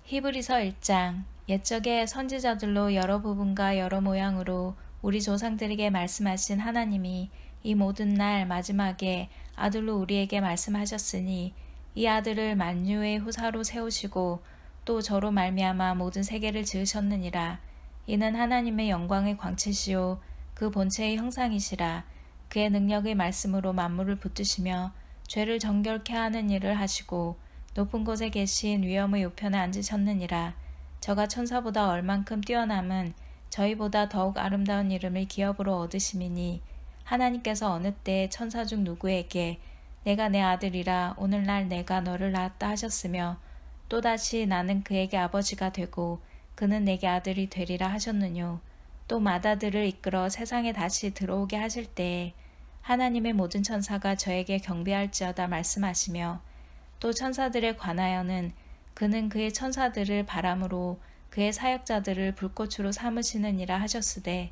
히브리서 1장. 옛적에 선지자들로 여러 부분과 여러 모양으로 우리 조상들에게 말씀하신 하나님이 이 모든 날 마지막에 아들로 우리에게 말씀하셨으니 이 아들을 만유의 후사로 세우시고 또 저로 말미암아 모든 세계를 지으셨느니라. 이는 하나님의 영광의 광채시요 그 본체의 형상이시라. 그의 능력의 말씀으로 만물을 붙드시며 죄를 정결케 하는 일을 하시고 높은 곳에 계신 위엄의 우편에 앉으셨느니라. 저가 천사보다 얼만큼 뛰어남은 저희보다 더욱 아름다운 이름을 기업으로 얻으심이니 하나님께서 어느 때 천사 중 누구에게 내가 내 아들이라 오늘날 내가 너를 낳았다 하셨으며 또다시 나는 그에게 아버지가 되고 그는 내게 아들이 되리라 하셨느뇨. 또 맏아들을 이끌어 세상에 다시 들어오게 하실 때에 하나님의 모든 천사가 저에게 경배할지어다 말씀하시며 또 천사들에 관하여는 그는 그의 천사들을 바람으로 그의 사역자들을 불꽃으로 삼으시느니라 하셨으되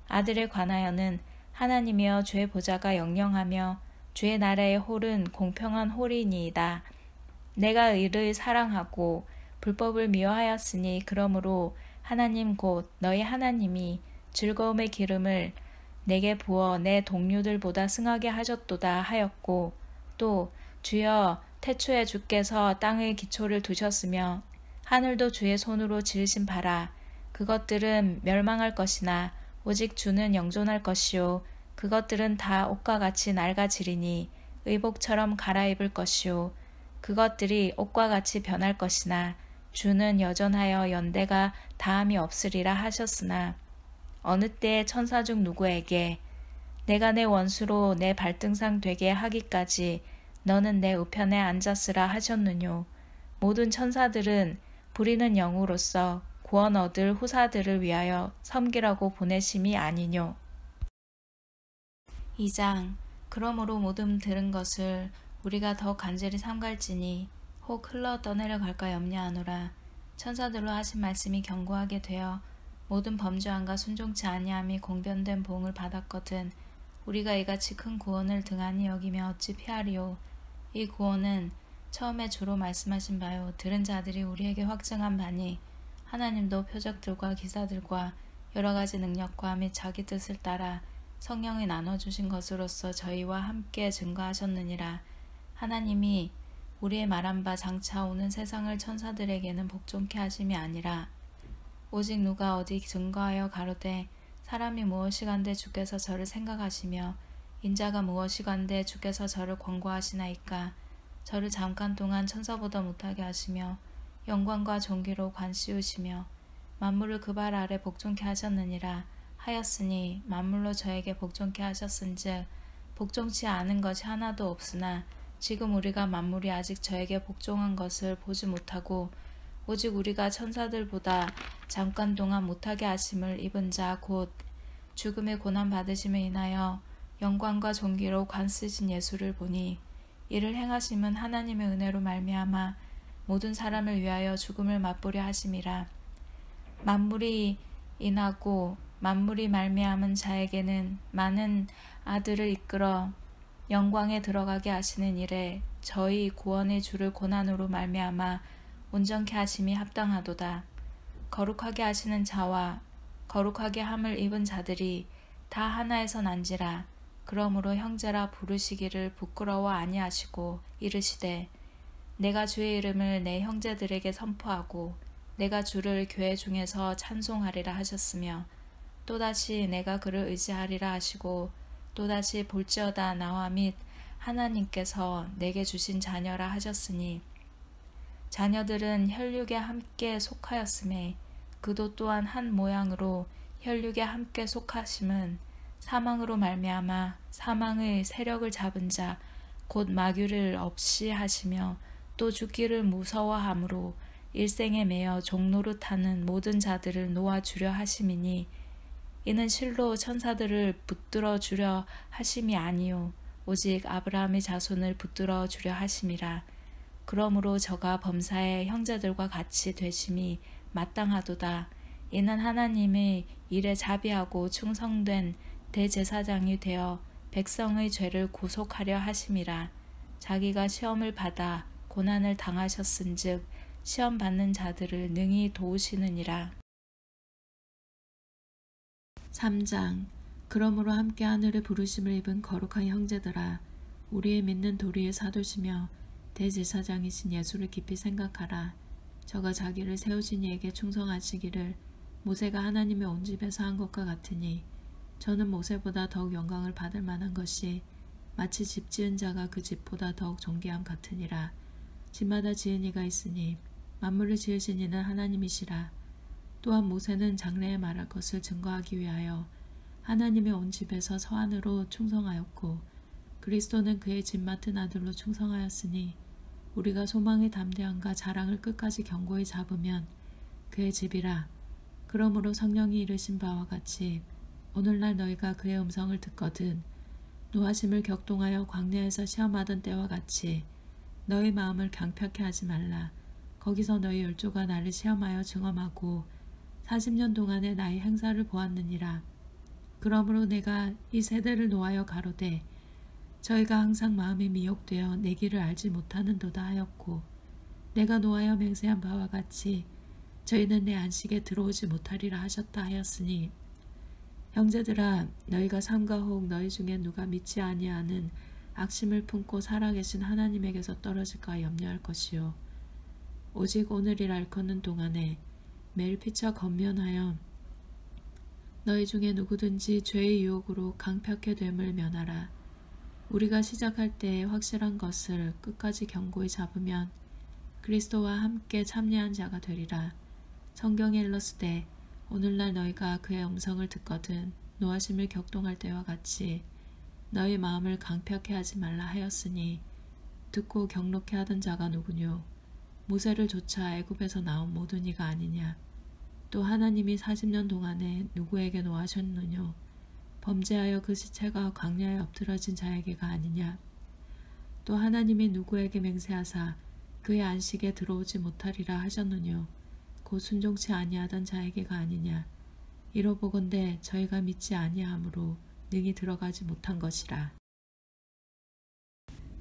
아들에 관하여는 하나님이여 주의 보좌가 영영하며 주의 나라의 홀은 공평한 홀이니이다. 내가 의를 사랑하고 불법을 미워하였으니 그러므로 하나님 곧 너희 하나님이 즐거움의 기름을 내게 부어 내 동류들보다 승하게 하셨도다 하였고 또 주여 태초에 주께서 땅의 기초를 두셨으며 하늘도 주의 손으로 지으신 바라. 그것들은 멸망할 것이나 오직 주는 영존할 것이요 그것들은 다 옷과 같이 낡아지리니 의복처럼 갈아입을 것이요 그것들이 옷과 같이 변할 것이나 주는 여전하여 연대가 다함이 없으리라 하셨으나 어느 때에 천사 중 누구에게 내가 내 원수로 내 발등상 되게 하기까지 너는 내 우편에 앉았으라 하셨느뇨. 모든 천사들은 부리는 영으로서 구원 얻을 후사들을 위하여 섬기라고 보내심이 아니뇨. 2장. 그러므로 모든 들은 것을 우리가 더 간절히 삼갈지니 혹 흘러 떠내려갈까 염려하노라. 천사들로 하신 말씀이 견고하게 되어 모든 범죄함과 순종치 아니함이 공변된 보응을 받았거든 우리가 이같이 큰 구원을 등한히 여기며 어찌 피하리요. 이 구원은 처음에 주로 말씀하신 바요 들은 자들이 우리에게 확증한 바니 하나님도 표적들과 기사들과 여러 가지 능력과 및 자기 뜻을 따라 성령이 나눠주신 것으로서 저희와 함께 증거하셨느니라. 하나님이 우리의 말한 바 장차 오는 세상을 천사들에게는 복종케 하심이 아니라 오직 누가 어디 증거하여 가로되 사람이 무엇이간데 주께서 저를 생각하시며 인자가 무엇이간데 주께서 저를 권고하시나이까. 저를 잠깐 동안 천사보다 못하게 하시며 영광과 존귀로 관씌우시며 만물을 그 발 아래 복종케 하셨느니라 하였으니 만물로 저에게 복종케 하셨은즉 복종치 않은 것이 하나도 없으나 지금 우리가 만물이 아직 저에게 복종한 것을 보지 못하고 오직 우리가 천사들보다 잠깐 동안 못하게 하심을 입은 자 곧 죽음의 고난 받으심에 인하여 영광과 존귀로 관쓰신 예수를 보니 이를 행하심은 하나님의 은혜로 말미암아 모든 사람을 위하여 죽음을 맛보려 하심이라. 만물이 인하고 만물이 말미암은 자에게는 많은 아들을 이끌어 영광에 들어가게 하시는 일에 저희 구원의 주를 고난으로 말미암아 온전케 하심이 합당하도다. 거룩하게 하시는 자와 거룩하게 함을 입은 자들이 다 하나에서 난지라. 그러므로 형제라 부르시기를 부끄러워 아니하시고 이르시되 내가 주의 이름을 내 형제들에게 선포하고 내가 주를 교회 중에서 찬송하리라 하셨으며 또다시 내가 그를 의지하리라 하시고 또다시 볼지어다 나와 및 하나님께서 내게 주신 자녀라 하셨으니 자녀들은 혈육에 함께 속하였음에 그도 또한 한 모양으로 혈육에 함께 속하심은 사망으로 말미암아 사망의 세력을 잡은 자 곧 마귀를 없이 하시며 또 죽기를 무서워함으로 일생에 매여 종노릇하는 모든 자들을 놓아주려 하심이니 이는 실로 천사들을 붙들어 주려 하심이 아니요 오직 아브라함의 자손을 붙들어 주려 하심이라. 그러므로 저가 범사의 형제들과 같이 되심이 마땅하도다. 이는 하나님의 일에 자비하고 충성된 대제사장이 되어 백성의 죄를 구속하려 하심이라. 자기가 시험을 받아 고난을 당하셨은즉 시험 받는 자들을 능히 도우시느니라. 3장. 그러므로 함께 하늘의 부르심을 입은 거룩한 형제들아, 우리의 믿는 도리의 사도시며 대제사장이신 예수를 깊이 생각하라. 저가 자기를 세우신 이에게 충성하시기를 모세가 하나님의 온 집에서 한 것과 같으니, 저는 모세보다 더욱 영광을 받을 만한 것이 마치 집 지은 자가 그 집보다 더욱 존귀함 같으니라. 집마다 지은 이가 있으니 만물을 지으신 이는 하나님이시라. 또한 모세는 장래에 말할 것을 증거하기 위하여 하나님의 온 집에서 서안으로 충성하였고, 그리스도는 그의 집 맡은 아들로 충성하였으니, 우리가 소망의 담대함과 자랑을 끝까지 견고히 잡으면 그의 집이라. 그러므로 성령이 이르신 바와 같이 오늘날 너희가 그의 음성을 듣거든 노하심을 격동하여 광야에서 시험하던 때와 같이 너희 마음을 강팍해 하지 말라. 거기서 너희 열조가 나를 시험하여 증험하고 40년 동안의 나의 행사를 보았느니라. 그러므로 내가 이 세대를 노하여 가로되 저희가 항상 마음에 미혹되어 내 길을 알지 못하는도다 하였고, 내가 노하여 맹세한 바와 같이 저희는 내 안식에 들어오지 못하리라 하셨다 하였으니, 형제들아, 너희가 삼가 혹 너희 중에 누가 믿지 아니하는 악심을 품고 살아계신 하나님에게서 떨어질까 염려할 것이요, 오직 오늘이라 일컫는 동안에 매일 피차 건면하여 너희 중에 누구든지 죄의 유혹으로 강팍해 됨을 면하라. 우리가 시작할 때에 확실한 것을 끝까지 견고히 잡으면 그리스도와 함께 참여한 자가 되리라. 성경에 일렀으되 오늘날 너희가 그의 음성을 듣거든 노하심을 격동할 때와 같이 너희 마음을 강팍해 하지 말라 하였으니, 듣고 경록해 하던 자가 누구뇨? 모세를 조차 애굽에서 나온 모든 이가 아니냐? 또 하나님이 40년 동안에 누구에게 노하셨느뇨? 범죄하여 그 시체가 광야에 엎드러진 자에게가 아니냐? 또 하나님이 누구에게 맹세하사 그의 안식에 들어오지 못하리라 하셨느뇨? 곧 순종치 아니하던 자에게가 아니냐? 이로보건대 저희가 믿지 아니하므로 능히 들어가지 못한 것이라.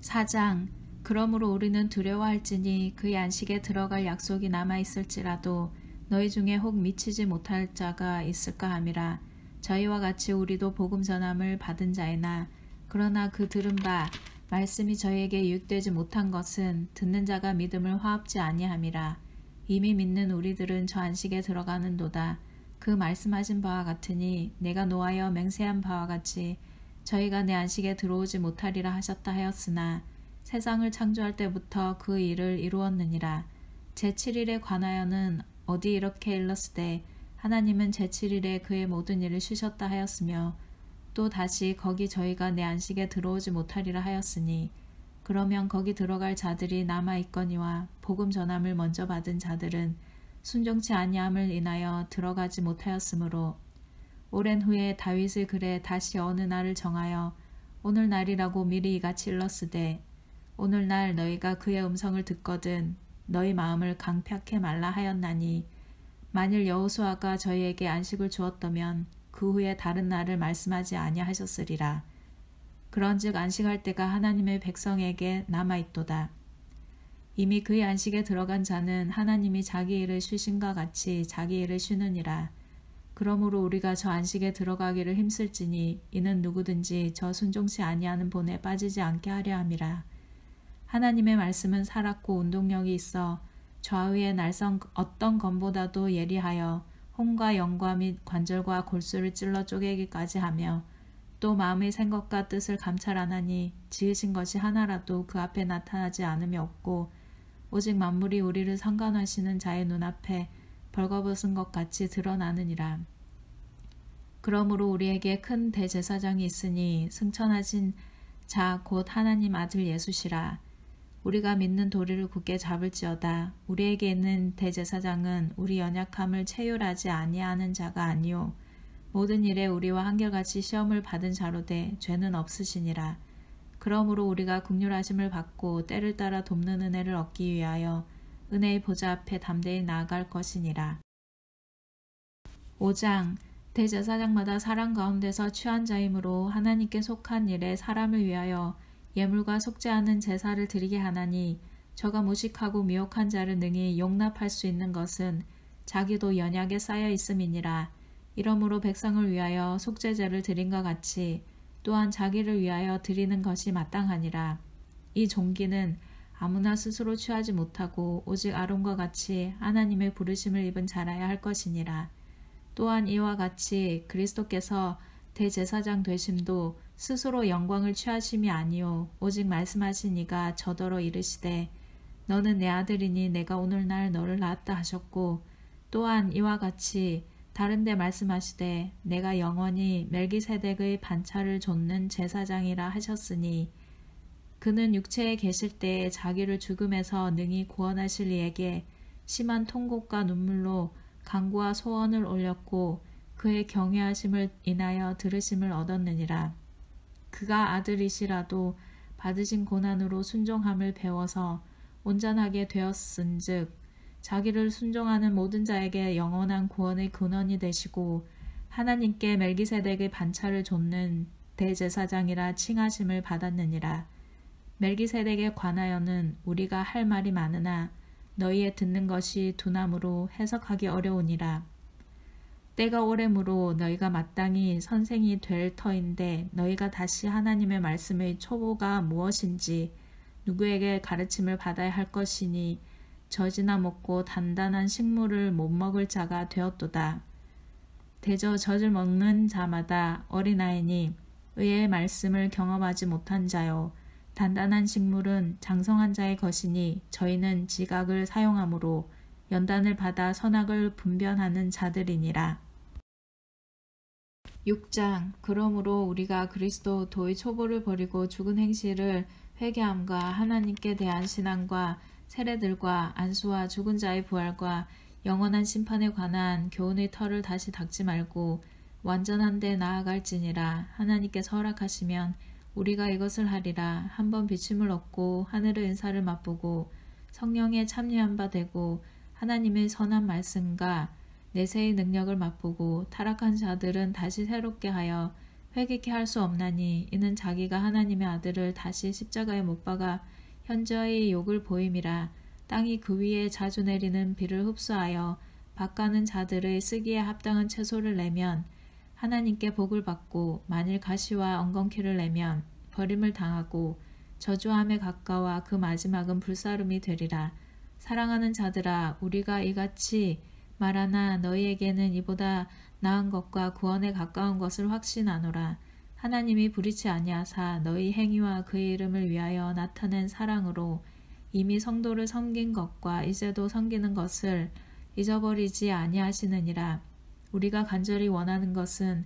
4장. 그러므로 우리는 두려워할지니 그의 안식에 들어갈 약속이 남아있을지라도 너희 중에 혹 미치지 못할 자가 있을까 함이라. 저희와 같이 우리도 복음 전함을 받은 자이나, 그러나 그 들은 바 말씀이 저희에게 유익되지 못한 것은 듣는 자가 믿음을 화합지 아니함이라. 이미 믿는 우리들은 저 안식에 들어가는도다. 그 말씀하신 바와 같으니 내가 노하여 맹세한 바와 같이 저희가 내 안식에 들어오지 못하리라 하셨다 하였으나, 세상을 창조할 때부터 그 일을 이루었느니라. 제7일에 관하여는 어디 이렇게 일렀으되 하나님은 제7일에 그의 모든 일을 쉬셨다 하였으며, 또 다시 거기 저희가 내 안식에 들어오지 못하리라 하였으니, 그러면 거기 들어갈 자들이 남아있거니와 복음 전함을 먼저 받은 자들은 순종치 아니함을 인하여 들어가지 못하였으므로, 오랜 후에 다윗의 글에 다시 어느 날을 정하여 오늘날이라고 미리 이같이 일렀으되, 오늘날 너희가 그의 음성을 듣거든 너희 마음을 강팍해 말라 하였나니, 만일 여호수아가 저희에게 안식을 주었다면 그 후에 다른 날을 말씀하지 아니하셨으리라. 그런즉 안식할 때가 하나님의 백성에게 남아있도다. 이미 그의 안식에 들어간 자는 하나님이 자기 일을 쉬신과 같이 자기 일을 쉬느니라. 그러므로 우리가 저 안식에 들어가기를 힘쓸지니 이는 누구든지 저 순종치 아니하는 본에 빠지지 않게 하려 함이라. 하나님의 말씀은 살았고 운동력이 있어 좌우의 날선 어떤 검보다도 예리하여 혼과 영과 및 관절과 골수를 찔러 쪼개기까지 하며, 또 마음의 생각과 뜻을 감찰하나니 지으신 것이 하나라도 그 앞에 나타나지 않음이 없고, 오직 만물이 우리를 상관하시는 자의 눈앞에 벌거벗은 것 같이 드러나느니라. 그러므로 우리에게 큰 대제사장이 있으니 승천하신 자 곧 하나님 아들 예수시라. 우리가 믿는 도리를 굳게 잡을지어다. 우리에게 있는 대제사장은 우리 연약함을 체휼하지 아니하는 자가 아니요 모든 일에 우리와 한결같이 시험을 받은 자로되 죄는 없으시니라. 그러므로 우리가 긍휼하심을 받고 때를 따라 돕는 은혜를 얻기 위하여 은혜의 보좌 앞에 담대히 나아갈 것이니라. 5장. 대제사장마다 사람 가운데서 취한 자이므로 하나님께 속한 일에 사람을 위하여 예물과 속죄하는 제사를 드리게 하나니, 저가 무식하고 미혹한 자를 능히 용납할 수 있는 것은 자기도 연약에 쌓여 있음이니라. 이러므로 백성을 위하여 속죄제를 드린 것 같이 또한 자기를 위하여 드리는 것이 마땅하니라. 이 종기는 아무나 스스로 취하지 못하고 오직 아론과 같이 하나님의 부르심을 입은 자라야 할 것이니라. 또한 이와 같이 그리스도께서 대제사장 되심도 스스로 영광을 취하심이 아니요 오직 말씀하신 이가 저더러 이르시되 너는 내 아들이니 내가 오늘날 너를 낳았다 하셨고 또한 이와 같이 다른 데 말씀하시되 내가 영원히 멜기세덱의 반차를 좇는 제사장이라 하셨으니 그는 육체에 계실 때에 자기를 죽음에서 능히 구원하실 이에게 심한 통곡과 눈물로 간구와 소원을 올렸고 그의 경외하심을 인하여 들으심을 얻었느니라. 그가 아들이시라도 받으신 고난으로 순종함을 배워서 온전하게 되었은즉 자기를 순종하는 모든 자에게 영원한 구원의 근원이 되시고 하나님께 멜기세덱의 반차를 좇는 대제사장이라 칭하심을 받았느니라. 멜기세덱에 관하여는 우리가 할 말이 많으나 너희의 듣는 것이 둔함으로 해석하기 어려우니라. 때가 오래므로 너희가 마땅히 선생이 될 터인데 너희가 다시 하나님의 말씀의 초보가 무엇인지 누구에게 가르침을 받아야 할 것이니 젖이나 먹고 단단한 식물을 못 먹을 자가 되었도다. 대저 젖을 먹는 자마다 어린아이니 의의 말씀을 경험하지 못한 자요 단단한 식물은 장성한 자의 것이니 저희는 지각을 사용함으로 연단을 받아 선악을 분별하는 자들이니라. 6장 그러므로 우리가 그리스도의 초보를 버리고 죽은 행실을 회개함과 하나님께 대한 신앙과 세례들과 안수와 죽은 자의 부활과 영원한 심판에 관한 교훈의 털을 다시 닦지 말고 완전한 데 나아갈지니라. 하나님께서 허락하시면 우리가 이것을 하리라. 한번 비침을 얻고 하늘의 은사를 맛보고 성령에 참여한 바 되고 하나님의 선한 말씀과 내세의 능력을 맛보고 타락한 자들은 다시 새롭게 하여 회개케 할 수 없나니 이는 자기가 하나님의 아들을 다시 십자가에 못 박아 현저히 욕을 보임이라. 땅이 그 위에 자주 내리는 비를 흡수하여 밭가는 자들의 쓰기에 합당한 채소를 내면 하나님께 복을 받고 만일 가시와 엉겅퀴를 내면 버림을 당하고 저주함에 가까워 그 마지막은 불사름이 되리라. 사랑하는 자들아 우리가 이같이 말하나 너희에게는 이보다 나은 것과 구원에 가까운 것을 확신하노라. 하나님이 불의치 아니하사 너희 행위와 그의 이름을 위하여 나타낸 사랑으로 이미 성도를 섬긴 것과 이제도 섬기는 것을 잊어버리지 아니하시느니라. 우리가 간절히 원하는 것은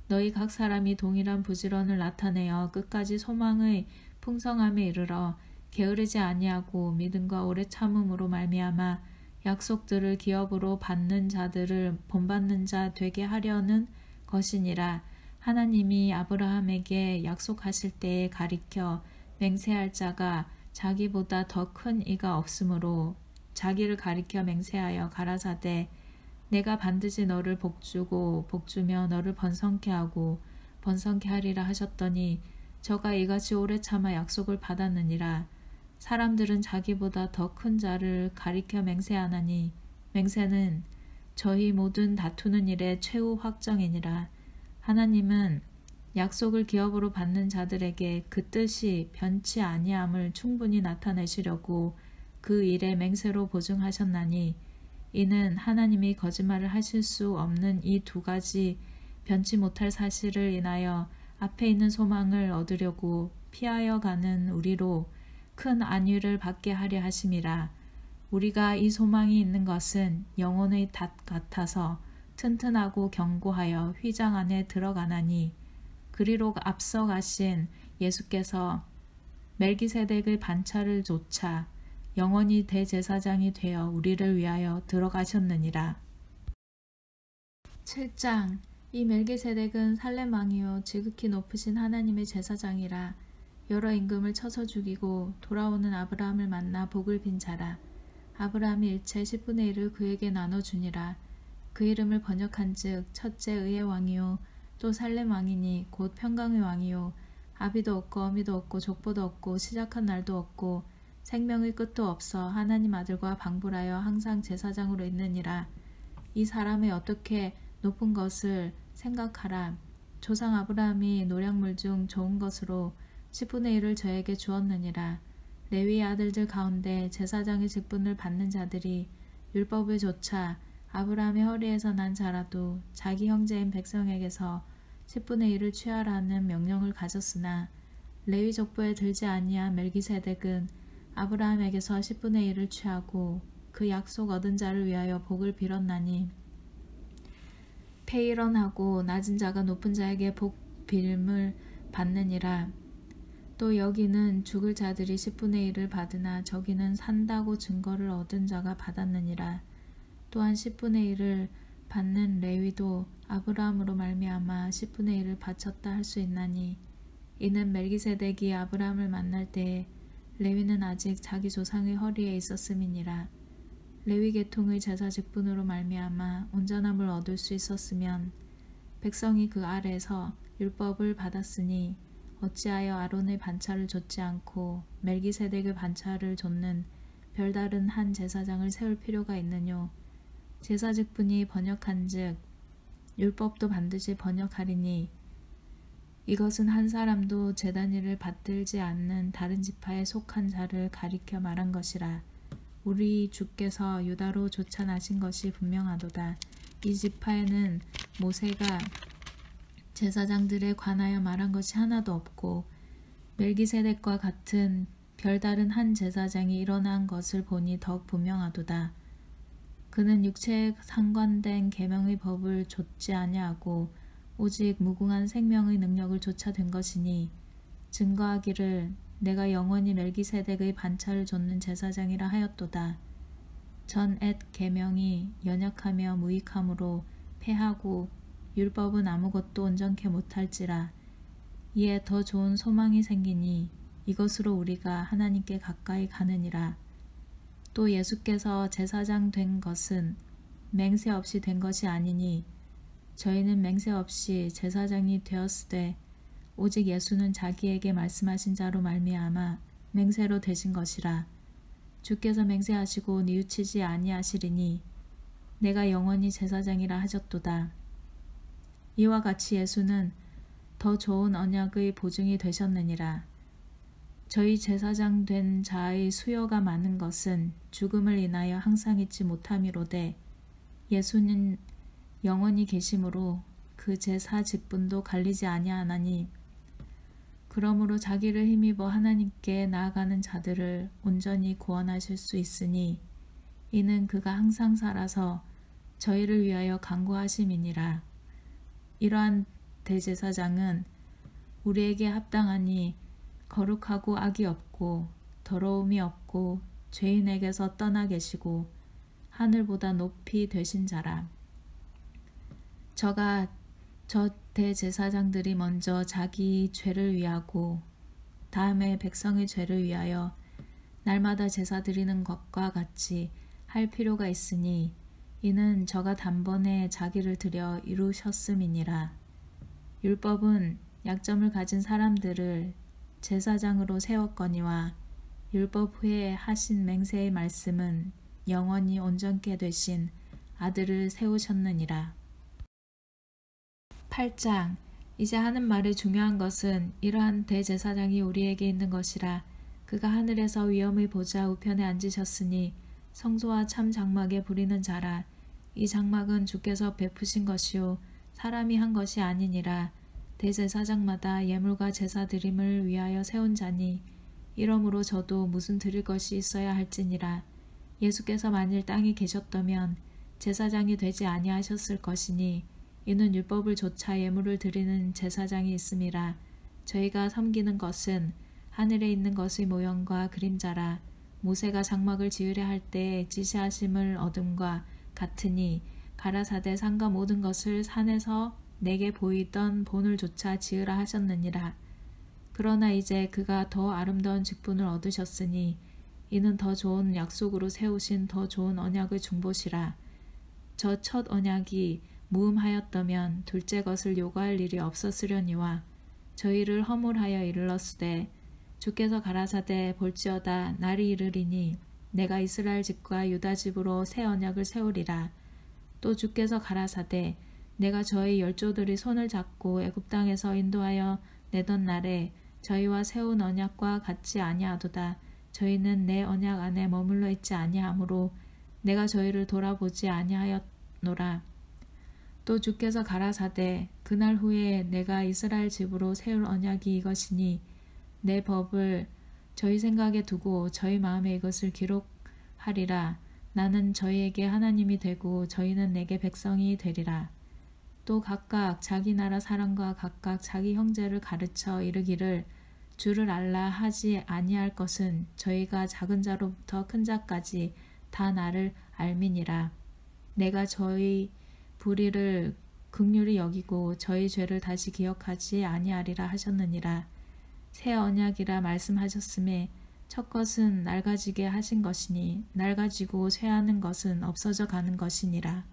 너희 각 사람이 동일한 부지런을 나타내어 끝까지 소망의 풍성함에 이르러 게으르지 아니하고 믿음과 오래 참음으로 말미암아 약속들을 기업으로 받는 자들을 본받는 자 되게 하려는 것이니라. 하나님이 아브라함에게 약속하실 때에 가리켜 맹세할 자가 자기보다 더 큰 이가 없으므로 자기를 가리켜 맹세하여 가라사대 내가 반드시 너를 복주고 복주며 너를 번성케 하고 번성케 하리라 하셨더니 저가 이같이 오래 참아 약속을 받았느니라. 사람들은 자기보다 더 큰 자를 가리켜 맹세하나니 맹세는 저희 모든 다투는 일의 최후 확정이니라. 하나님은 약속을 기업으로 받는 자들에게 그 뜻이 변치 아니함을 충분히 나타내시려고 그 일에 맹세로 보증하셨나니 이는 하나님이 거짓말을 하실 수 없는 이 두 가지 변치 못할 사실을 인하여 앞에 있는 소망을 얻으려고 피하여 가는 우리로 큰 안위를 받게 하려 하심이라. 우리가 이 소망이 있는 것은 영혼의 닷 같아서 튼튼하고 견고하여 휘장 안에 들어가나니 그리로 앞서 가신 예수께서 멜기세덱의 반차를 조차 영원히 대제사장이 되어 우리를 위하여 들어가셨느니라. 7장 이 멜기세덱은 살렘 왕이요 지극히 높으신 하나님의 제사장이라. 여러 임금을 쳐서 죽이고 돌아오는 아브라함을 만나 복을 빈 자라. 아브라함이 일체 10분의 1을 그에게 나눠주니라. 그 이름을 번역한즉 첫째 의의 왕이요 또 살렘 왕이니 곧 평강의 왕이요 아비도 없고 어미도 없고 족보도 없고 시작한 날도 없고 생명의 끝도 없어 하나님 아들과 방불하여 항상 제사장으로 있느니라. 이 사람의 어떻게 높은 것을 생각하라. 조상 아브라함이 노략물 중 좋은 것으로 10분의 1을 저에게 주었느니라. 레위의 아들들 가운데 제사장의 직분을 받는 자들이 율법을 조차 아브라함의 허리에서 난 자라도 자기 형제인 백성에게서 10분의 1을 취하라는 명령을 가졌으나 레위 족보에 들지 아니한 멜기세덱은 아브라함에게서 10분의 1을 취하고 그 약속 얻은 자를 위하여 복을 빌었나니 폐일언하고 낮은 자가 높은 자에게 복 빌음을 받느니라. 또 여기는 죽을 자들이 10분의 1을 받으나 저기는 산다고 증거를 얻은 자가 받았느니라. 또한 10분의 1을 받는 레위도 아브라함으로 말미암아 10분의 1을 바쳤다 할 수 있나니 이는 멜기세덱이 아브라함을 만날 때에 레위는 아직 자기 조상의 허리에 있었음이니라. 레위 계통의 제사 직분으로 말미암아 온전함을 얻을 수 있었으면 백성이 그 아래서 율법을 받았으니 어찌하여 아론의 반차를 좇지 않고 멜기세덱의 반차를 좇는 별다른 한 제사장을 세울 필요가 있느뇨. 제사 직분이 번역한즉 율법도 반드시 번역하리니 이것은 한 사람도 제단 일을 받들지 않는 다른 지파에 속한 자를 가리켜 말한 것이라. 우리 주께서 유다로 쫓아나신 것이 분명하도다. 이 지파에는 모세가 제사장들에 관하여 말한 것이 하나도 없고 멜기세덱과 같은 별다른 한 제사장이 일어난 것을 보니 더욱 분명하도다. 그는 육체에 상관된 계명의 법을 좇지 아니하고 오직 무궁한 생명의 능력을 좇아 된 것이니 증거하기를 내가 영원히 멜기세덱의 반차를 좇는 제사장이라 하였도다. 전 옛 계명이 연약하며 무익함으로 패하고 율법은 아무것도 온전케 못할지라. 이에 더 좋은 소망이 생기니 이것으로 우리가 하나님께 가까이 가느니라. 또 예수께서 제사장 된 것은 맹세 없이 된 것이 아니니 저희는 맹세 없이 제사장이 되었으되 오직 예수는 자기에게 말씀하신 자로 말미암아 맹세로 되신 것이라. 주께서 맹세하시고 뉘우치지 아니하시리니 내가 영원히 제사장이라 하셨도다. 이와 같이 예수는 더 좋은 언약의 보증이 되셨느니라. 저희 제사장 된 자의 수요가 많은 것은 죽음을 인하여 항상 잊지 못함이로되 예수는 영원히 계심으로 그 제사 직분도 갈리지 아니하나니 그러므로 자기를 힘입어 하나님께 나아가는 자들을 온전히 구원하실 수 있으니 이는 그가 항상 살아서 저희를 위하여 간구하심이니라. 이러한 대제사장은 우리에게 합당하니 거룩하고 악이 없고 더러움이 없고 죄인에게서 떠나 계시고 하늘보다 높이 되신 자라. 저 대제사장들이 먼저 자기 죄를 위하고 다음에 백성의 죄를 위하여 날마다 제사 드리는 것과 같이 할 필요가 있으니 이는 저가 단번에 자기를 드려 이루셨음이니라. 율법은 약점을 가진 사람들을 제사장으로 세웠거니와 율법 후에 하신 맹세의 말씀은 영원히 온전케 되신 아들을 세우셨느니라. 8장. 이제 하는 말의 중요한 것은 이러한 대제사장이 우리에게 있는 것이라. 그가 하늘에서 위엄의 보좌 우편에 앉으셨으니 성소와 참 장막에 부리는 자라. 이 장막은 주께서 베푸신 것이요 사람이 한 것이 아니니라. 대제사장마다 예물과 제사 드림을 위하여 세운 자니 이러므로 저도 무슨 드릴 것이 있어야 할지니라. 예수께서 만일 땅에 계셨다면 제사장이 되지 아니하셨을 것이니 이는 율법을 조차 예물을 드리는 제사장이 있음이라. 저희가 섬기는 것은 하늘에 있는 것의 모형과 그림자라. 모세가 장막을 지으려 할 때 지시하심을 얻음과 같으니 가라사대 산과 모든 것을 산에서 내게 보이던 본을 조차 지으라 하셨느니라. 그러나 이제 그가 더 아름다운 직분을 얻으셨으니 이는 더 좋은 약속으로 세우신 더 좋은 언약의 중보시라. 저 첫 언약이 무음하였다면 둘째 것을 요구할 일이 없었으려니와 저희를 허물하여 이르렀으되 주께서 가라사대 볼지어다 날이 이르리니 내가 이스라엘 집과 유다 집으로 새 언약을 세우리라. 또 주께서 가라사대 내가 저희 열조들이 손을 잡고 애굽 땅에서 인도하여 내던 날에 저희와 세운 언약과 같지 아니하도다. 저희는 내 언약 안에 머물러 있지 아니하므로 내가 저희를 돌아보지 아니하였노라. 또 주께서 가라사대 그날 후에 내가 이스라엘 집으로 세울 언약이 이것이니 내 법을 저희 생각에 두고 저희 마음에 이것을 기록하리라. 나는 저희에게 하나님이 되고 저희는 내게 백성이 되리라. 또 각각 자기 나라 사람과 각각 자기 형제를 가르쳐 이르기를 주를 알라 하지 아니할 것은 저희가 작은 자로부터 큰 자까지 다 나를 알미니라. 내가 저희 불의를 긍휼히 여기고 저희 죄를 다시 기억하지 아니하리라 하셨느니라. 새 언약이라 말씀하셨음에 첫 것은 낡아지게 하신 것이니 낡아지고 쇠하는 것은 없어져 가는 것이니라.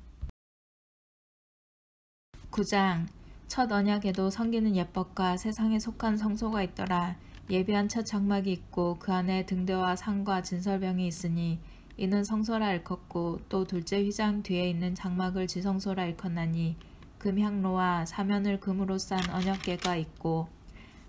9장 첫 언약에도 섬기는 예법과 세상에 속한 성소가 있더라. 예비한 첫 장막이 있고 그 안에 등대와 상과 진설병이 있으니 이는 성소라 일컫고 또 둘째 휘장 뒤에 있는 장막을 지성소라 일컫나니 금향로와 사면을 금으로 싼 언약궤가 있고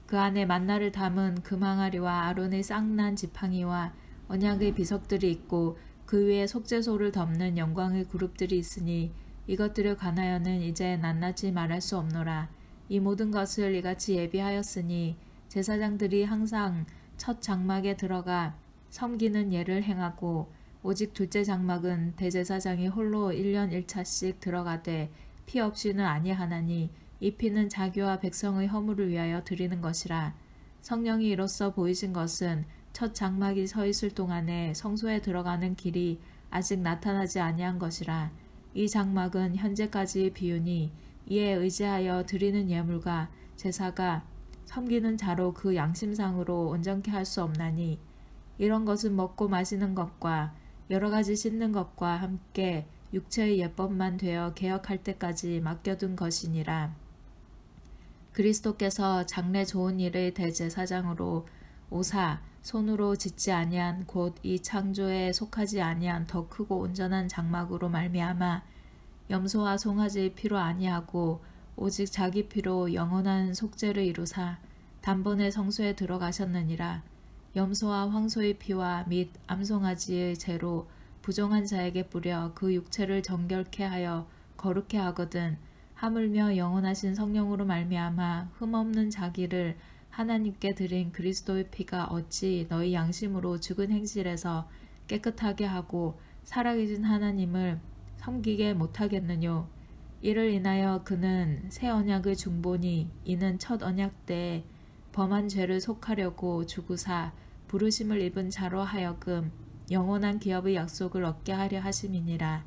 그 안에 만나를 담은 금항아리와 아론의 쌍난 지팡이와 언약의 비석들이 있고 그 위에 속죄소를 덮는 영광의 그룹들이 있으니 이것들에 관하여는 이제 낱낱이 말할 수 없노라. 이 모든 것을 이같이 예비하였으니 제사장들이 항상 첫 장막에 들어가 섬기는 예를 행하고 오직 둘째 장막은 대제사장이 홀로 1년 1차씩 들어가되 피 없이는 아니하나니 이 피는 자기와 백성의 허물을 위하여 드리는 것이라. 성령이 이로써 보이신 것은 첫 장막이 서 있을 동안에 성소에 들어가는 길이 아직 나타나지 아니한 것이라. 이 장막은 현재까지의 비유니 이에 의지하여 드리는 예물과 제사가 섬기는 자로 그 양심상으로 온전케 할 수 없나니 이런 것은 먹고 마시는 것과 여러 가지 씻는 것과 함께 육체의 예법만 되어 개혁할 때까지 맡겨둔 것이니라. 그리스도께서 장래 좋은 일의 대제사장으로 오사 손으로 짓지 아니한 곧 이 창조에 속하지 아니한 더 크고 온전한 장막으로 말미암아 염소와 송아지의 피로 아니하고 오직 자기 피로 영원한 속죄를 이루사 단번에 성소에 들어가셨느니라. 염소와 황소의 피와 및 암송아지의 재로 부정한 자에게 뿌려 그 육체를 정결케 하여 거룩케 하거든 하물며 영원하신 성령으로 말미암아 흠없는 자기를 하나님께 드린 그리스도의 피가 어찌 너희 양심으로 죽은 행실에서 깨끗하게 하고 살아계신 하나님을 섬기게 못하겠느뇨. 이를 인하여 그는 새 언약의 중보니 이는 첫 언약 때에 범한 죄를 속하려고 죽으사 부르심을 입은 자로 하여금 영원한 기업의 약속을 얻게 하려 하심이니라.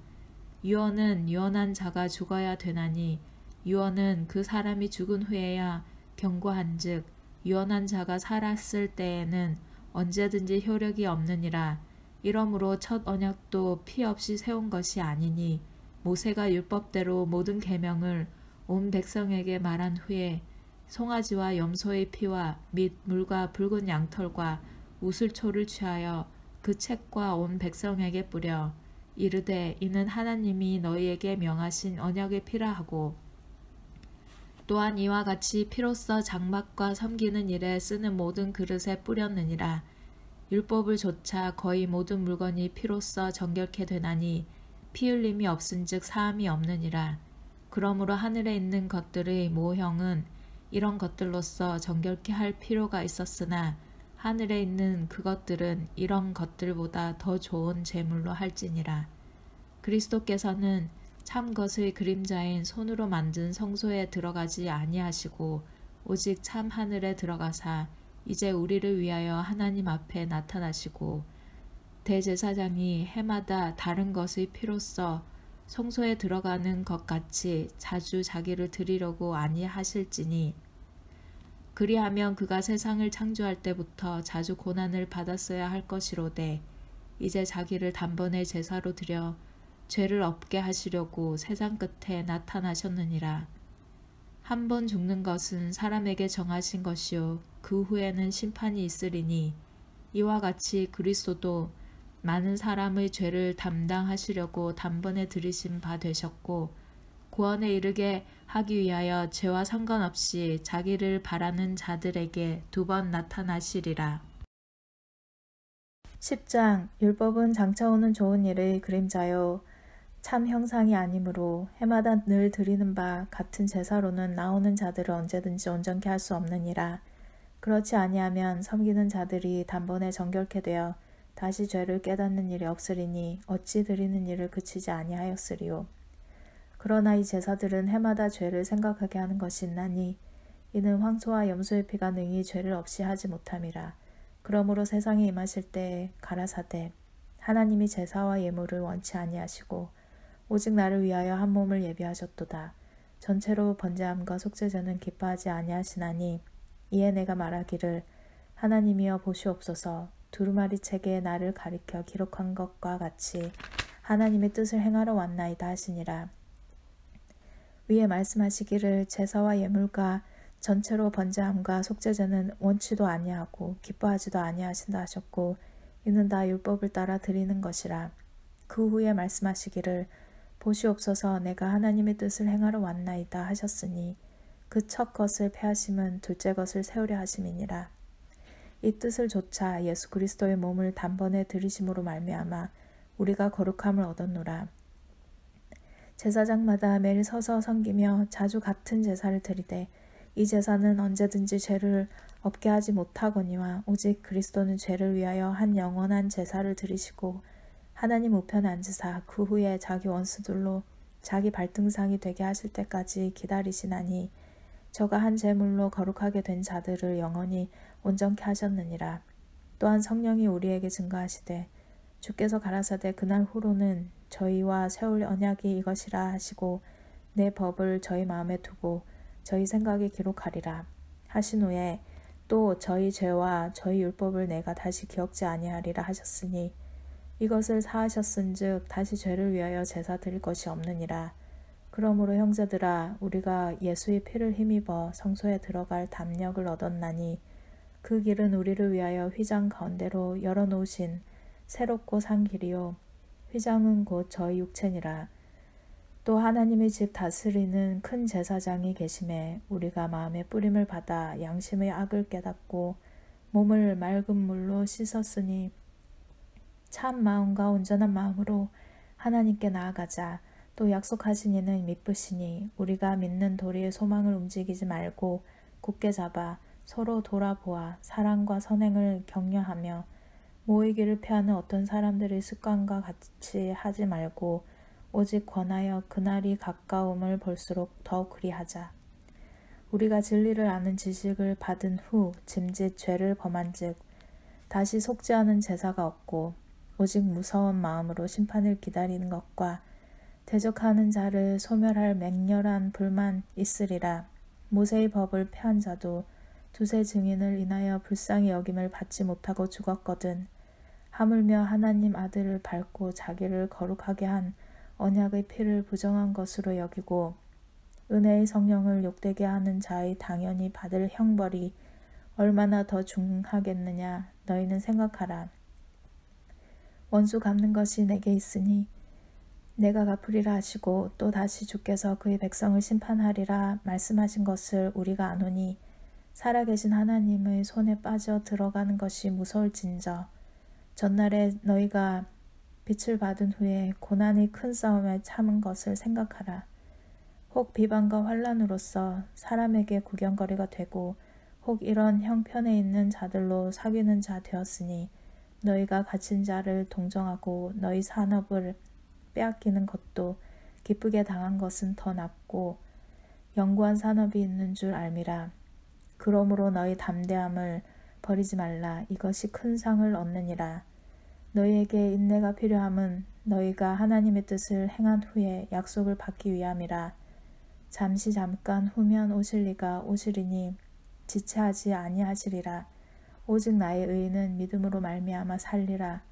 유언은 유언한 자가 죽어야 되나니 유언은 그 사람이 죽은 후에야 경고한즉 유언한 자가 살았을 때에는 언제든지 효력이 없느니라. 이러므로 첫 언약도 피 없이 세운 것이 아니니 모세가 율법대로 모든 계명을 온 백성에게 말한 후에 송아지와 염소의 피와 및 물과 붉은 양털과 우슬초를 취하여 그 책과 온 백성에게 뿌려 이르되 이는 하나님이 너희에게 명하신 언약의 피라 하고 또한 이와 같이 피로써 장막과 섬기는 일에 쓰는 모든 그릇에 뿌렸느니라. 율법을 조차 거의 모든 물건이 피로써 정결케 되나니 피 흘림이 없은즉 사함이 없느니라. 그러므로 하늘에 있는 것들의 모형은 이런 것들로서 정결케 할 필요가 있었으나 하늘에 있는 그것들은 이런 것들보다 더 좋은 제물로 할지니라. 그리스도께서는 참 것의 그림자인 손으로 만든 성소에 들어가지 아니하시고 오직 참 하늘에 들어가사 이제 우리를 위하여 하나님 앞에 나타나시고 대제사장이 해마다 다른 것의 피로써 성소에 들어가는 것 같이 자주 자기를 드리려고 아니하실지니 그리하면 그가 세상을 창조할 때부터 자주 고난을 받았어야 할 것이로되 이제 자기를 단번에 제사로 드려 죄를 없게 하시려고 세상 끝에 나타나셨느니라. 한 번 죽는 것은 사람에게 정하신 것이요 그 후에는 심판이 있으리니 이와 같이 그리스도도 많은 사람의 죄를 담당하시려고 단번에 들이신 바 되셨고 구원에 이르게 하기 위하여 죄와 상관없이 자기를 바라는 자들에게 2번 나타나시리라. 10장 율법은 장차 오는 좋은 일의 그림자요 참 형상이 아니므로 해마다 늘 드리는 바 같은 제사로는 나오는 자들을 언제든지 온전케 할 수 없느니라. 그렇지 아니하면 섬기는 자들이 단번에 정결케 되어 다시 죄를 깨닫는 일이 없으리니 어찌 드리는 일을 그치지 아니하였으리요. 그러나 이 제사들은 해마다 죄를 생각하게 하는 것이 있나니 이는 황소와 염소의 피가 능히 죄를 없이 하지 못함이라. 그러므로 세상에 임하실 때에 가라사대 하나님이 제사와 예물을 원치 아니하시고 오직 나를 위하여 한 몸을 예비하셨도다. 전체로 번제함과 속죄제는 기뻐하지 아니하시나니 이에 내가 말하기를 하나님이여 보시옵소서 두루마리 책에 나를 가리켜 기록한 것과 같이 하나님의 뜻을 행하러 왔나이다 하시니라. 위에 말씀하시기를 제사와 예물과 전체로 번제함과 속죄제는 원치도 아니하고 기뻐하지도 아니하신다 하셨고 이는 다 율법을 따라 드리는 것이라. 그 후에 말씀하시기를 보시옵소서 내가 하나님의 뜻을 행하러 왔나이다 하셨으니 그 첫 것을 폐하심은 둘째 것을 세우려 하심이니라. 이 뜻을 조차 예수 그리스도의 몸을 단번에 들이심으로 말미암아 우리가 거룩함을 얻었노라. 제사장마다 매일 서서 섬기며 자주 같은 제사를 드리되 이 제사는 언제든지 죄를 없게 하지 못하거니와 오직 그리스도는 죄를 위하여 한 영원한 제사를 드리시고 하나님 우편에 앉으사 그 후에 자기 원수들로 자기 발등상이 되게 하실 때까지 기다리시나니 저가 한 제물로 거룩하게 된 자들을 영원히 온전케 하셨느니라. 또한 성령이 우리에게 증거하시되 주께서 가라사대 그날 후로는 저희와 세울 언약이 이것이라 하시고 내 법을 저희 마음에 두고 저희 생각에 기록하리라 하신 후에 또 저희 죄와 저희 율법을 내가 다시 기억지 아니하리라 하셨으니 이것을 사하셨은즉 다시 죄를 위하여 제사 드릴 것이 없느니라. 그러므로 형제들아 우리가 예수의 피를 힘입어 성소에 들어갈 담력을 얻었나니 그 길은 우리를 위하여 휘장 가운데로 열어놓으신 새롭고 산 길이요 휘장은 곧 저희 육체니라. 또 하나님의 집 다스리는 큰 제사장이 계심에 우리가 마음의 뿌림을 받아 양심의 악을 깨닫고 몸을 맑은 물로 씻었으니 참 마음과 온전한 마음으로 하나님께 나아가자. 또 약속하신 이는 미쁘시니 우리가 믿는 도리의 소망을 움직이지 말고 굳게 잡아 서로 돌아보아 사랑과 선행을 격려하며 모이기를 피하는 어떤 사람들의 습관과 같이 하지 말고 오직 권하여 그날이 가까움을 볼수록 더욱 그리하자. 우리가 진리를 아는 지식을 받은 후 짐짓 죄를 범한즉 다시 속죄하는 제사가 없고 오직 무서운 마음으로 심판을 기다리는 것과 대적하는 자를 소멸할 맹렬한 불만 있으리라. 모세의 법을 폐한 자도 두세 증인을 인하여 불쌍히 여김을 받지 못하고 죽었거든. 하물며 하나님 아들을 밟고 자기를 거룩하게 한 언약의 피를 부정한 것으로 여기고 은혜의 성령을 욕되게 하는 자의 당연히 받을 형벌이 얼마나 더 중하겠느냐 너희는 생각하라. 원수 갚는 것이 내게 있으니 내가 갚으리라 하시고 또 다시 주께서 그의 백성을 심판하리라 말씀하신 것을 우리가 아노니 살아계신 하나님의 손에 빠져 들어가는 것이 무서울진저 전날에 너희가 빛을 받은 후에 고난의 큰 싸움에 참은 것을 생각하라. 혹 비방과 환난으로서 사람에게 구경거리가 되고 혹 이런 형편에 있는 자들로 사귀는 자 되었으니 너희가 갇힌 자를 동정하고 너희 산업을 빼앗기는 것도 기쁘게 당한 것은 더 낫고 영구한 산업이 있는 줄 알미라. 그러므로 너희 담대함을 버리지 말라. 이것이 큰 상을 얻느니라. 너희에게 인내가 필요함은 너희가 하나님의 뜻을 행한 후에 약속을 받기 위함이라. 잠깐 후면 오실 리가 오시리니 지체하지 아니하시리라. 오직 나의 의인은 믿음으로 말미암아 살리라.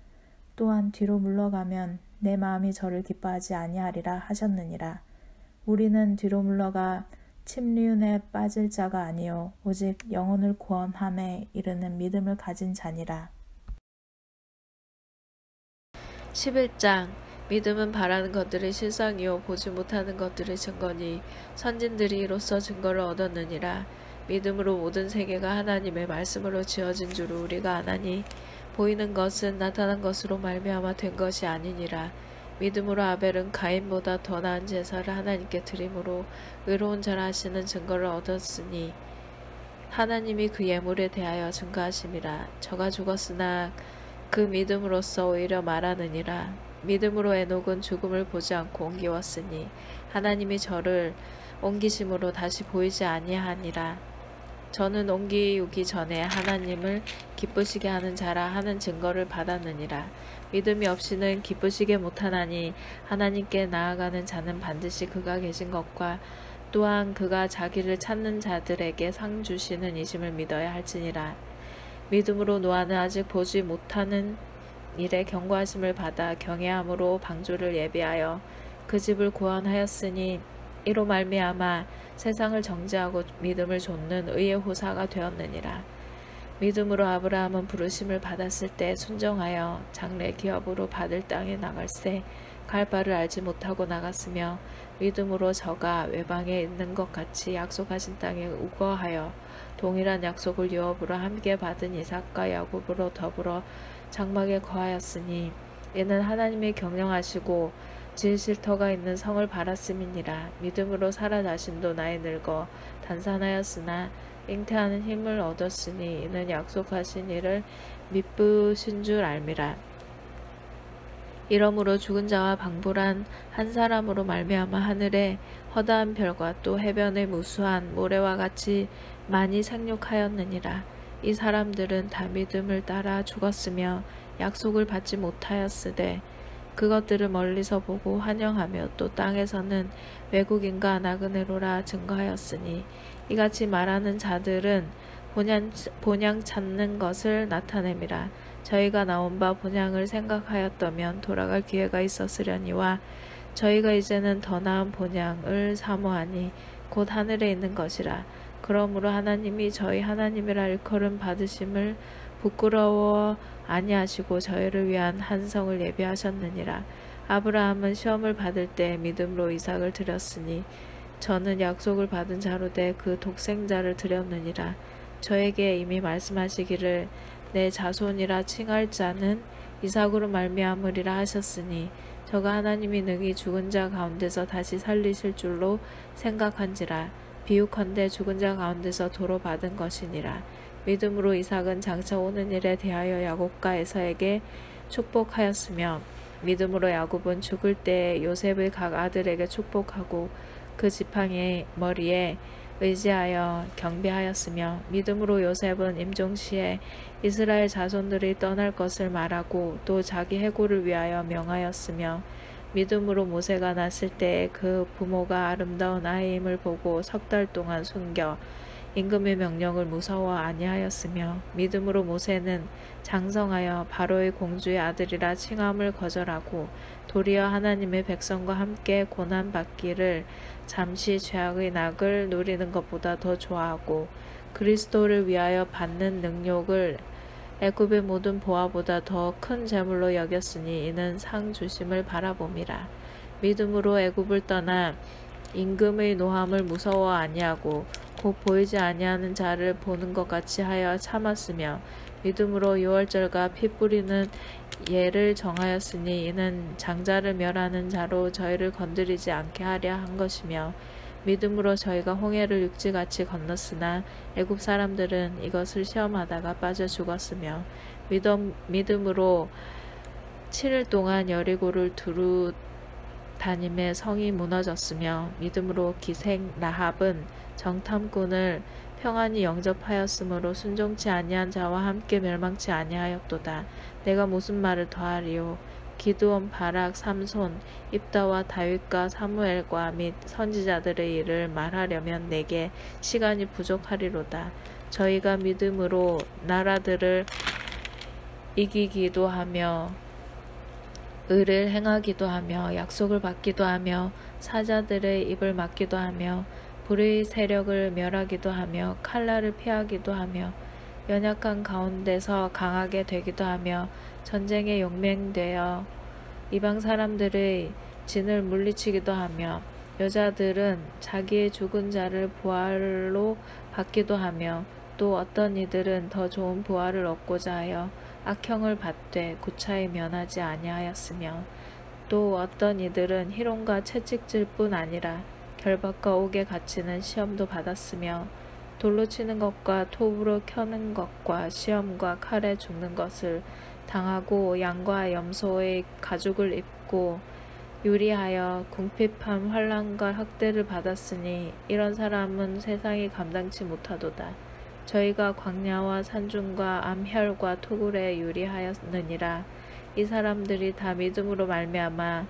또한 뒤로 물러가면 내 마음이 저를 기뻐하지 아니하리라 하셨느니라. 우리는 뒤로 물러가 침륜에 빠질 자가 아니요 오직 영혼을 구원함에 이르는 믿음을 가진 자니라. 11장 믿음은 바라는 것들의 실상이요 보지 못하는 것들의 증거니 선진들이 이로써 증거를 얻었느니라. 믿음으로 모든 세계가 하나님의 말씀으로 지어진 줄을 우리가 아나니 보이는 것은 나타난 것으로 말미암아 된 것이 아니니라. 믿음으로 아벨은 가인보다 더 나은 제사를 하나님께 드림으로 의로운 자라 하시는 증거를 얻었으니 하나님이 그 예물에 대하여 증거하심이라. 저가 죽었으나 그 믿음으로써 오히려 말하느니라. 믿음으로 에녹은 죽음을 보지 않고 옮기웠으니 하나님이 저를 옮기심으로 다시 보이지 아니하니라. 저는 옮기우기 전에 하나님을 기쁘시게 하는 자라 하는 증거를 받았느니라. 믿음이 없이는 기쁘시게 못하나니 하나님께 나아가는 자는 반드시 그가 계신 것과 또한 그가 자기를 찾는 자들에게 상 주시는 이심을 믿어야 할지니라. 믿음으로 노아는 아직 보지 못하는 일에 경고하심을 받아 경외함으로 방주를 예비하여 그 집을 구원하였으니 이로 말미암아 세상을 정죄하고 믿음을 좇는 의의 호사가 되었느니라. 믿음으로 아브라함은 부르심을 받았을 때 순종하여 장래 기업으로 받을 땅에 나갈새 갈 바를 알지 못하고 나갔으며 믿음으로 저가 외방에 있는 것 같이 약속하신 땅에 우거하여 동일한 약속을 유업으로 함께 받은 이삭과 야곱으로 더불어 장막에 거하였으니 이는 하나님이 경영하시고 지으실 터가 있는 성을 바랐음이니라. 믿음으로 사라 자신도 나이 늙어 단산하였으나 잉태하는 힘을 얻었으니 이는 약속하신 이를 미쁘신 줄 알미라. 이러므로 죽은 자와 방불한 한 사람으로 말미암아 하늘의 허다한 별과 또 해변의 무수한 모래와 같이 많이 생육하였느니라. 이 사람들은 다 믿음을 따라 죽었으며 약속을 받지 못하였으되 그것들을 멀리서 보고 환영하며 또 땅에서는 외국인과 나그네로라 증거하였으니 이같이 말하는 자들은 본향 찾는 것을 나타냄이라. 저희가 나온 바 본향을 생각하였다면 돌아갈 기회가 있었으려니와 저희가 이제는 더 나은 본향을 사모하니 곧 하늘에 있는 것이라. 그러므로 하나님이 저희 하나님이라 일컬음 받으심을 부끄러워 아니하시고 저희를 위한 한 성을 예비하셨느니라. 아브라함은 시험을 받을 때 믿음으로 이삭을 드렸으니 저는 약속을 받은 자로 돼 그 독생자를 드렸느니라. 저에게 이미 말씀하시기를 내 자손이라 칭할 자는 이삭으로 말미암으리라 하셨으니 저가 하나님이 능히 죽은 자 가운데서 다시 살리실 줄로 생각한지라. 비유컨대 죽은 자 가운데서 도로 받은 것이니라. 믿음으로 이삭은 장차 오는 일에 대하여 야곱과 에서에게 축복하였으며 믿음으로 야곱은 죽을 때 요셉의 각 아들에게 축복하고 그 지팡이의 머리에 의지하여 경배하였으며 믿음으로 요셉은 임종시에 이스라엘 자손들이 떠날 것을 말하고 또 자기 해고를 위하여 명하였으며 믿음으로 모세가 났을 때 그 부모가 아름다운 아이임을 보고 석 달 동안 숨겨 임금의 명령을 무서워 아니하였으며 믿음으로 모세는 장성하여 바로의 공주의 아들이라 칭함을 거절하고 도리어 하나님의 백성과 함께 고난받기를 잠시 죄악의 낙을 누리는 것보다 더 좋아하고 그리스도를 위하여 받는 능욕을 애굽의 모든 보화보다 더 큰 재물로 여겼으니 이는 상 주심을 바라봄이라. 믿음으로 애굽을 떠나 임금의 노함을 무서워 아니하고 곧 보이지 아니하는 자를 보는 것 같이 하여 참았으며 믿음으로 유월절과 피 뿌리는 예를 정하였으니 이는 장자를 멸하는 자로 저희를 건드리지 않게 하려 한 것이며 믿음으로 저희가 홍해를 육지같이 건넜으나 애굽 사람들은 이것을 시험하다가 빠져 죽었으며 믿음으로 7일 동안 여리고를 두루 다님의 성이 무너졌으며 믿음으로 기생 라합은 정탐꾼을 평안히 영접하였으므로 순종치 아니한 자와 함께 멸망치 아니하였도다. 내가 무슨 말을 더하리요. 기드온, 바락, 삼손, 입다와 다윗과 사무엘과 및 선지자들의 일을 말하려면 내게 시간이 부족하리로다. 저희가 믿음으로 나라들을 이기기도 하며 의를 행하기도 하며 약속을 받기도 하며 사자들의 입을 막기도 하며 불의 세력을 멸하기도 하며 칼날을 피하기도 하며 연약한 가운데서 강하게 되기도 하며 전쟁에 용맹되어 이방 사람들의 진을 물리치기도 하며 여자들은 자기의 죽은 자를 부활로 받기도 하며 또 어떤 이들은 더 좋은 부활을 얻고자 하여 악형을 받되 구차히 면하지 아니하였으며 또 어떤 이들은 희롱과 채찍질 뿐 아니라 결박과 옥에 갇히는 시험도 받았으며 돌로 치는 것과 톱으로 켜는 것과 시험과 칼에 죽는 것을 당하고 양과 염소의 가죽을 입고 유리하여 궁핍함 환난과 학대를 받았으니 이런 사람은 세상이 감당치 못하도다. 저희가 광야와 산중과 암혈과 토굴에 유리하였느니라. 이 사람들이 다 믿음으로 말미암아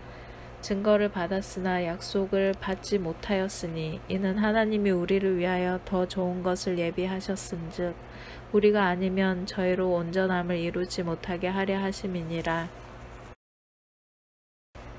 증거를 받았으나 약속을 받지 못하였으니 이는 하나님이 우리를 위하여 더 좋은 것을 예비하셨은즉 우리가 아니면 저희로 온전함을 이루지 못하게 하려 하심이니라.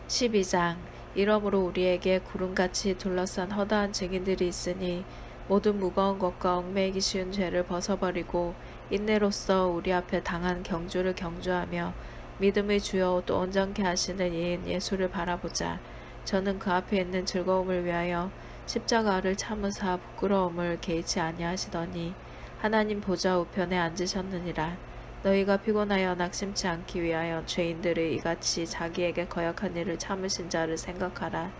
12장. 이러므로 우리에게 구름같이 둘러싼 허다한 증인들이 있으니 모든 무거운 것과 얽매이기 쉬운 죄를 벗어버리고 인내로써 우리 앞에 당한 경주를 경주하며 믿음의 주여 또 온전케 하시는 이인 예수를 바라보자. 저는 그 앞에 있는 즐거움을 위하여 십자가를 참으사 부끄러움을 개의치 아니하시더니 하나님 보좌 우편에 앉으셨느니라. 너희가 피곤하여 낙심치 않기 위하여 죄인들의 이같이 자기에게 거역한 일을 참으신 자를 생각하라.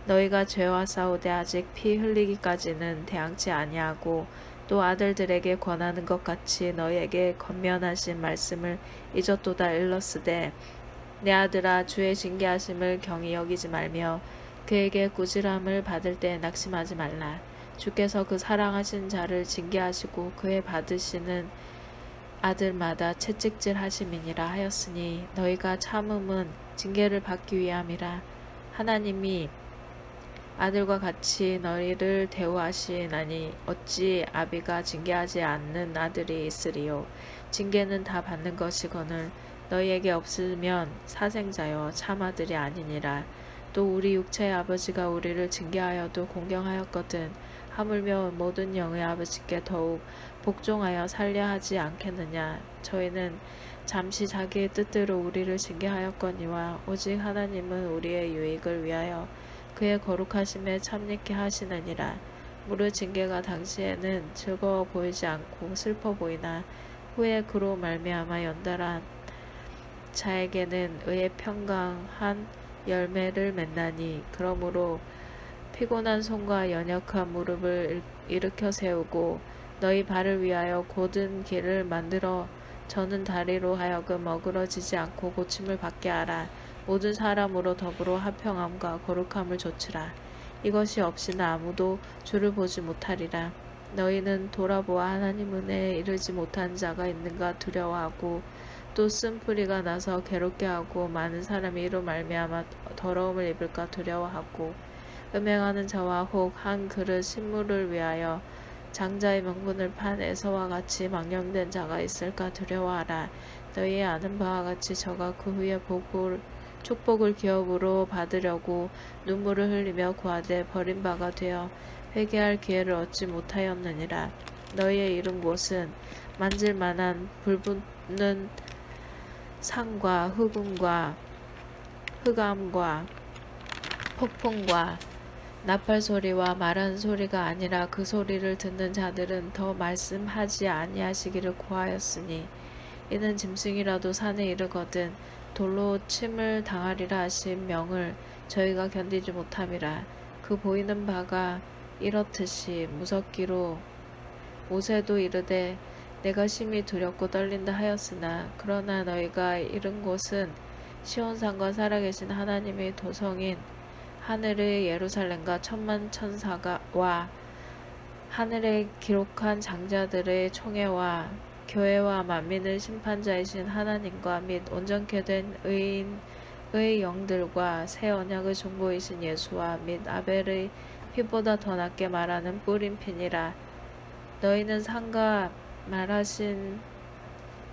너희가 죄와 싸우되 아직 피 흘리기까지는 대항치 아니하고 또 아들들에게 권하는 것 같이 너희에게 권면하신 말씀을 잊었도다 일렀으되 내 아들아 주의 징계하심을 경히 여기지 말며 그에게 꾸지람을 받을 때 낙심하지 말라. 주께서 그 사랑하신 자를 징계하시고 그의 받으시는 아들마다 채찍질 하심이니라 하였으니 너희가 참음은 징계를 받기 위함이라. 하나님이 아들과 같이 너희를 대우하시나니 어찌 아비가 징계하지 않는 아들이 있으리요. 징계는 다 받는 것이거늘 너희에게 없으면 사생자여 참 아들이 아니니라. 또 우리 육체의 아버지가 우리를 징계하여도 공경하였거든 하물며 모든 영의 아버지께 더욱 복종하여 살려 하지 않겠느냐. 저희는 잠시 자기의 뜻대로 우리를 징계하였거니와 오직 하나님은 우리의 유익을 위하여 그의 거룩하심에 참여케 하시느니라. 무릇 징계가 당시에는 즐거워 보이지 않고 슬퍼 보이나 후에 그로 말미암아 연달한 자에게는 의의 평강한 열매를 맺나니 그러므로 피곤한 손과 연약한 무릎을 일으켜 세우고 너희 발을 위하여 곧은 길을 만들어 저는 다리로 하여금 어그러지지 않고 고침을 받게 하라. 모든 사람으로 더불어 화평함과 거룩함을 좇으라. 이것이 없이는 아무도 주를 보지 못하리라. 너희는 돌아보아 하나님 은혜에 이르지 못한 자가 있는가 두려워하고 또 쓴뿌리가 나서 괴롭게 하고 많은 사람이 이로 말미암아 더러움을 입을까 두려워하고 음행하는 자와 혹 한 그릇 식물을 위하여 장자의 명분을 판 에서와 같이 망령된 자가 있을까 두려워하라. 너희 아는 바와 같이 저가 그 후에 축복을 기업으로 받으려고 눈물을 흘리며 구하되 버린 바가 되어 회개할 기회를 얻지 못하였느니라. 너희의 이른 곳은 만질 만한 불붙는 산과 흑암과 폭풍과 나팔 소리와 말하는 소리가 아니라 그 소리를 듣는 자들은 더 말씀하지 아니하시기를 구하였으니 이는 짐승이라도 산에 이르거든 돌로 침을 당하리라 하신 명을 저희가 견디지 못함이라. 그 보이는 바가 이렇듯이 무섭기로 모세도 이르되 내가 심히 두렵고 떨린다 하였으나 그러나 너희가 이른 곳은 시온산과 살아계신 하나님의 도성인 하늘의 예루살렘과 천만 천사와 하늘에 기록한 장자들의 총회와 교회와 만민의 심판자이신 하나님과 및 온전케 된 의인의 영들과 새 언약의 중보이신 예수와 및 아벨의 피보다 더 낫게 말하는 뿌린 피니라. 너희는 상가 말하신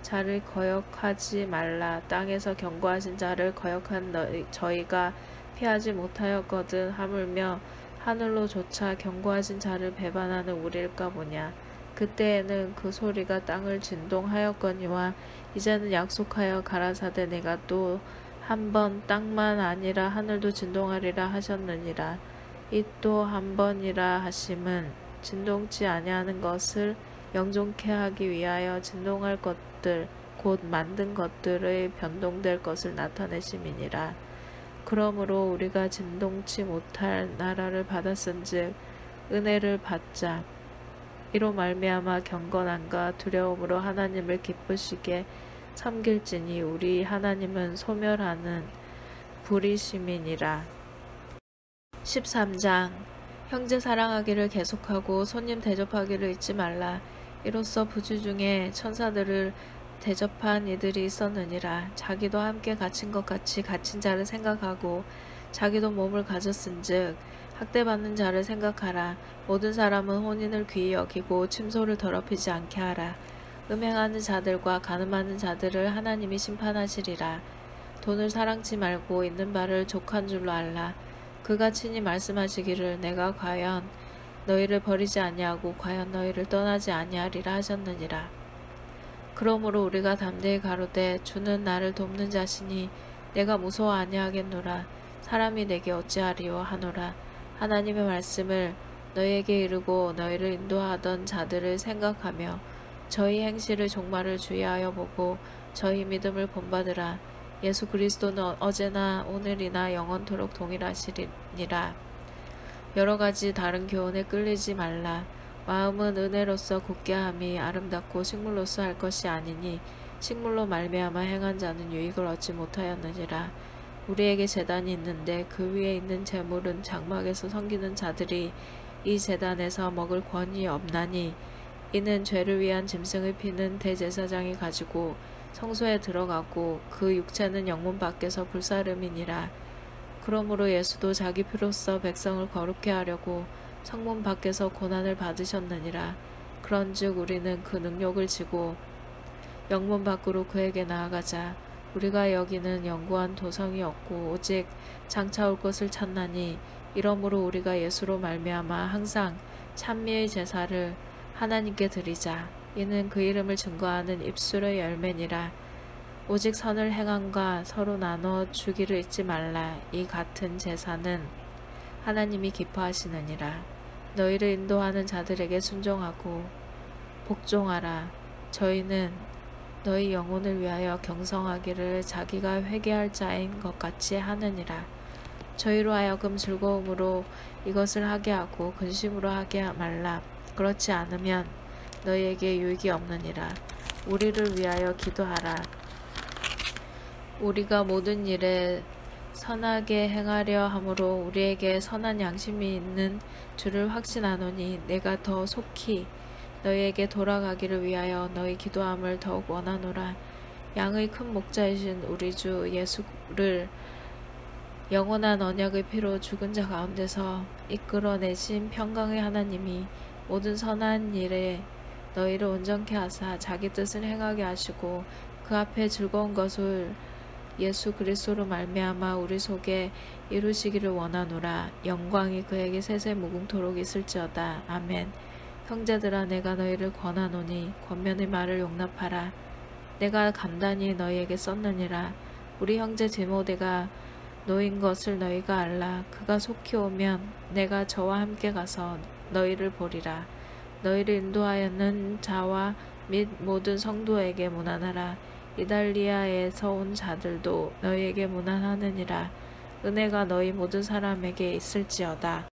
자를 거역하지 말라. 땅에서 경고하신 자를 거역한 저희가 피하지 못하였거든 하물며 하늘로조차 견고하신 자를 배반하는 우리일까 보냐. 그때에는 그 소리가 땅을 진동하였거니와 이제는 약속하여 가라사대 내가 또 한 번 땅만 아니라 하늘도 진동하리라 하셨느니라. 이 또 한 번이라 하심은 진동치 아니하는 것을 영존케 하기 위하여 진동할 것들 곧 만든 것들의 변동될 것을 나타내심이니라. 그러므로 우리가 진동치 못할 나라를 받았은즉 은혜를 받자. 이로 말미암아 경건함과 두려움으로 하나님을 기쁘시게 섬길지니 우리 하나님은 소멸하는 불이심이니라. 13장 형제 사랑하기를 계속하고 손님 대접하기를 잊지 말라. 이로써 부주 중에 천사들을 대접한 이들이 있었느니라. 자기도 함께 갇힌 것 같이 갇힌 자를 생각하고 자기도 몸을 가졌은즉 학대받는 자를 생각하라. 모든 사람은 혼인을 귀히 여기고 침소를 더럽히지 않게 하라. 음행하는 자들과 간음하는 자들을 하나님이 심판하시리라. 돈을 사랑치 말고 있는 바를 족한 줄로 알라. 그가 친히 말씀하시기를 내가 과연 너희를 버리지 아니하고 과연 너희를 떠나지 아니하리라 하셨느니라. 그러므로 우리가 담대히 가로되 주는 나를 돕는 자시니 내가 무서워 아니하겠노라. 사람이 내게 어찌하리요 하노라. 하나님의 말씀을 너희에게 이르고 너희를 인도하던 자들을 생각하며 저희 행실의 종말을 주의하여 보고 저희 믿음을 본받으라. 예수 그리스도는 어제나 오늘이나 영원토록 동일하시리니라. 여러 가지 다른 교훈에 끌리지 말라. 마음은 은혜로서 굳게 함이 아름답고 식물로서 할 것이 아니니 식물로 말미암아 행한 자는 유익을 얻지 못하였느니라. 우리에게 제단이 있는데 그 위에 있는 제물은 장막에서 섬기는 자들이 이 제단에서 먹을 권위 없나니 이는 죄를 위한 짐승의 피는 대제사장이 가지고 성소에 들어가고 그 육체는 영문 밖에서 불사름이니라. 그러므로 예수도 자기 피로써 백성을 거룩케 하려고 성문 밖에서 고난을 받으셨느니라. 그런즉 우리는 그 능력을 지고 영문 밖으로 그에게 나아가자. 우리가 여기는 영구한 도성이 없고 오직 장차 올 것을 찾나니 이러므로 우리가 예수로 말미암아 항상 찬미의 제사를 하나님께 드리자. 이는 그 이름을 증거하는 입술의 열매니라. 오직 선을 행함과 서로 나눠 주기를 잊지 말라. 이 같은 제사는 하나님이 기뻐하시느니라. 너희를 인도하는 자들에게 순종하고 복종하라. 저희는 너희 영혼을 위하여 경성하기를 자기가 회개할 자인 것 같이 하느니라. 저희로 하여금 즐거움으로 이것을 하게 하고 근심으로 하게 말라. 그렇지 않으면 너희에게 유익이 없느니라. 우리를 위하여 기도하라. 우리가 모든 일에 선하게 행하려 함으로 우리에게 선한 양심이 있는 줄을 확신하노니 내가 더 속히 너희에게 돌아가기를 위하여 너희 기도함을 더욱 원하노라. 양의 큰 목자이신 우리 주 예수를 영원한 언약의 피로 죽은 자 가운데서 이끌어내신 평강의 하나님이 모든 선한 일에 너희를 온전케 하사 자기 뜻을 행하게 하시고 그 앞에 즐거운 것을 예수 그리스도로 말미암아 우리 속에 이루시기를 원하노라. 영광이 그에게 세세 무궁토록 있을지어다. 아멘. 형제들아 내가 너희를 권하노니 권면의 말을 용납하라. 내가 간단히 너희에게 썼느니라. 우리 형제 디모데가 노인 것을 너희가 알라. 그가 속히 오면 내가 저와 함께 가서 너희를 보리라. 너희를 인도하였는 자와 및 모든 성도에게 문안하라. 이달리아에서 온 자들도 너희에게 문안하느니라. 은혜가 너희 모든 사람에게 있을지어다.